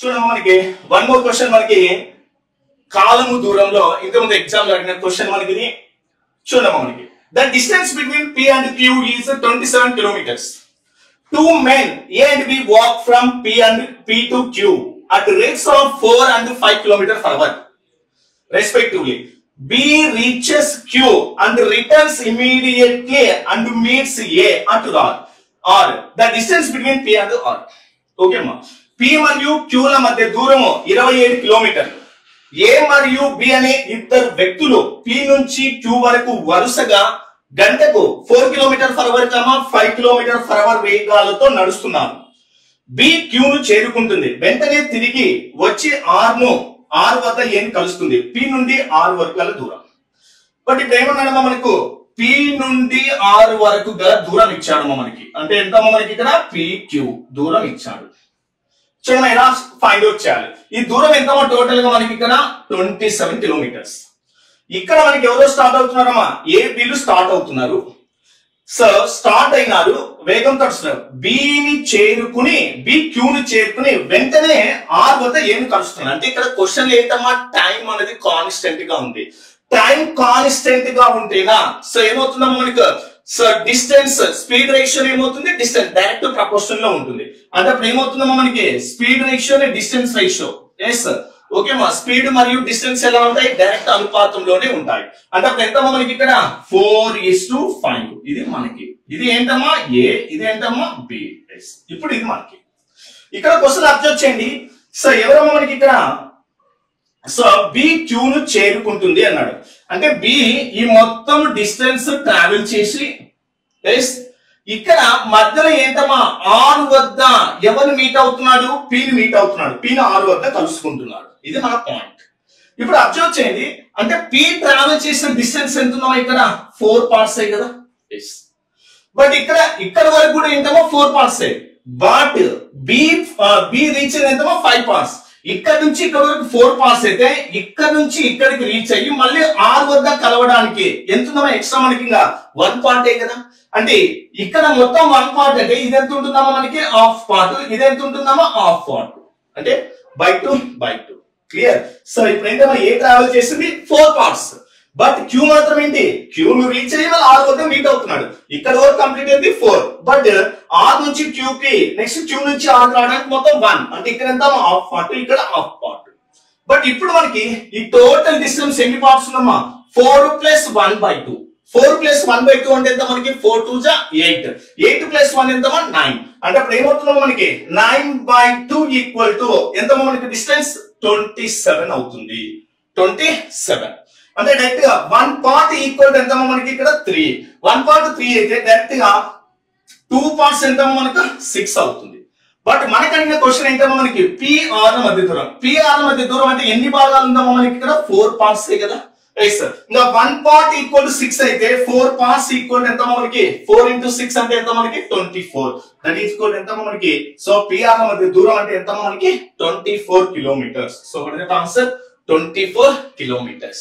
చూడమ్మా మనకి one more question మనకి కాలము దూరంలో ఇంతకుముందు ఎగ్జామ్ లో అడిగిన క్వశ్చన్ మనకి ఇది చూడమ్మా మనకి the distance between P and Q is 27 kilometers. Two men A and B walk from P to Q at rates of 4 and 5 kilometers per hour respectively. B reaches Q and returns immediately and meets A at R. Or the distance between P and R. Okay ma. P మరియు Q ల మధ్య దూరము 27 కిలోమీటర్లు. A మరియు B అనే ఇద్దరు వ్యక్తులు P నుంచి Q వరకు వరుసగా గంటకు 4 km/h 5 km/h వేగాలతో నడుస్తున్నారు. B Q ను చేరుకుంటుంది. వెంటనే తిరిగి వచ్చి R వద్ద A ని కలుస్తుంది. P నుండి R వరకు గల దూరం. బట్ ఇప్పుడు ఏమన్నాడమ్మా మనకు P నుండి R వరకు గల దూరం ఇచ్చాడమ్మా మనకి. అంటే ఎంతమ్మా మనకి ఇక్కడ PQ దూరం ఇచ్చాడు. చూడండి ఎలా ఫైండ్ అవుట్ చేయాలి. ఈ దూరం ఎంతమ్మా టోటల్ గా మనకి ఇక్కడ 27 కిలోమీటర్స్. ఇక్కడ మనకి ఎవరో స్టార్ట్ అవుతున్నారమ్మా A B లు స్టార్ట్ అవుతున్నారు. సో స్టార్ట్ అయినారు వేగంతో వస్తున్నారు. B ని చేరుకుని B Q ని చేరుకుని వెంటనే R వద్ద A ని కలుస్తున్నారు. అంటే ఇక్కడ క్వశ్చన్ ఏంటమ్మా టైం అనేది కాన్స్టెంట్ గా ఉంది. టైం కాన్స్టెంట్ గా ఉంటేనా సో ఏమవుతుందమ్మా మనకు సో డిస్టెన్స్ స్పీడ్ రేషియో ఏమవుతుంది డిస్టెన్స్ డైరెక్ట్ ప్రపోర్షన్ లో ఉంటుంది. అంటే అప్పుడు ఏమవుతుందమ్మా మనకి speed ratio distance ratio yes okay మా స్పీడ్ మరియు డిస్టెన్స్ ఎలా ఉంటాయి డైరెక్ట్ అనుపాతంలోనే ఉంటాయి. అంటే అప్పుడు ఎంతమ్మా మనకి ఇక్కడ 4:5 ఇది మనకి ఇది ఏంటమ్మా A ఇది ఏంటమ్మా B. ఇప్పుడు ఇది మనకి ఇక్కడ క్వశ్చన్ అబ్జర్వ్ చేయండి. సో ఎవరమ్మా మనకి ఇక్కడ సో B Q ను చేరుకుంటుంది అన్నాడు. అంటే B ఈ మొత్తం డిస్టెన్స్ ట్రావెల్ చేసి ఇక్కడ మధ్యలో ఏంటమ్మా R వద్ద ఎవరు మీట్ అవుతున్నాడు P ని మీట్ అవుతున్నాడు. P ని R వద్ద కలుసుకుంటున్నాడు. ఇది మన పాయింట్. ఇప్పుడు అబ్జర్వ్ చేయండి. అంటే P ట్రావెల్ చేసిన డిస్టెన్స్ ఎంత ఉందా ఇక్కడ 4 పార్ట్స్ అయ్యి కదా. బట్ ఇక్కడ వరకు కూడా ఏంటమ్మా 4 పార్ట్స్ అయ్యి. బట్ B రీచ్ ఎంతమో 5 పార్ట్స్. ఇక్కడ నుంచి ఇక్కడ వరకు 4 పార్ట్స్ అయితే ఇక్కడ నుంచి ఇక్కడికి రీచ్ అయ్యి మళ్ళీ R వద్ద కలవడానికి ఎంత ఉందమ్మా ఎక్స్ట్రా మనకి ఇంకా 1 పార్ట్ కదా. అంటే ఇక్కడ మొత్తం 1 పార్ట్ అంటే ఇది ఎంత ఉంటుందమ్మా మనకి హాఫ్ పార్ట్ ఇది ఎంత ఉంటుందమ్మా హాఫ్ పార్ట్ అంటే by 2 క్లియర్. సో ఇప్పుడు ఏంటమ్మా ఏ ట్రావెల్ చేసింది 4 పార్ట్స్. బట్ Q మాత్రం ఏంటి Q ను రీచ్ అయ్యి మళ్ళీ R వద్ద మీట్ అవుతున్నాడు. ఇక్కడ వరకు కంప్లీట్ అయింది 4. బట్ R నుంచి Q కి నెక్స్ట్ Q నుంచి R రావడానికి మొత్తం 1 అంటే ఇక్కడ ఎంత హాఫ్ పార్ట్ ఇక్కడ హాఫ్ పార్ట్. బట్ ఇప్పుడు మనకి ఈ టోటల్ డిస్టెన్స్ ఎన్ని పార్ట్స్ ఉందమ్మా 4 + 1/2. 4 + 1/2 అంటే ఎంత మనకి 4 2 = 8. 8 + 1 ఎంతమా 9. అంటే అప్పుడు ఏమవుతుందమ్మా మనకి 9/2 = ఎంతమా మనకి డిస్టెన్స్ 27 అవుతుంది. 27 అంటే డైరెక్ట్ గా 1 పార్ట్ ఈక్వల్ ఎంతమా మనకి ఇక్కడ 3. 1 పార్ట్ 3 అయితే డైరెక్ట్ గా 2 పార్ట్స్ ఎంతమా మనకు 6 అవుతుంది. బట్ మనకు అడిగిన క్వశ్చన్ ఏంటమ్మా మనకి PR మధ్య దూరం. PR మధ్య దూరం అంటే ఎన్ని భాగాలు ఉందమ్మా మనకి ఇక్కడ 4 పార్ట్స్ కదా. ఇంకా 1 పార్ట్ ఈక్వల్ 6 అయితే 4 పార్ట్స్ ఈక్వల్ ఎంతమా మనకి 4 × 6 అంటే ఎంత మనకి 24. దట్ ఈస్ ఈక్వల్ ఎంతమా మనకి సో PR మధ్య దూరం అంటే ఎంతమా మనకి 24 kilometres. So what is the answer 24 kilometers.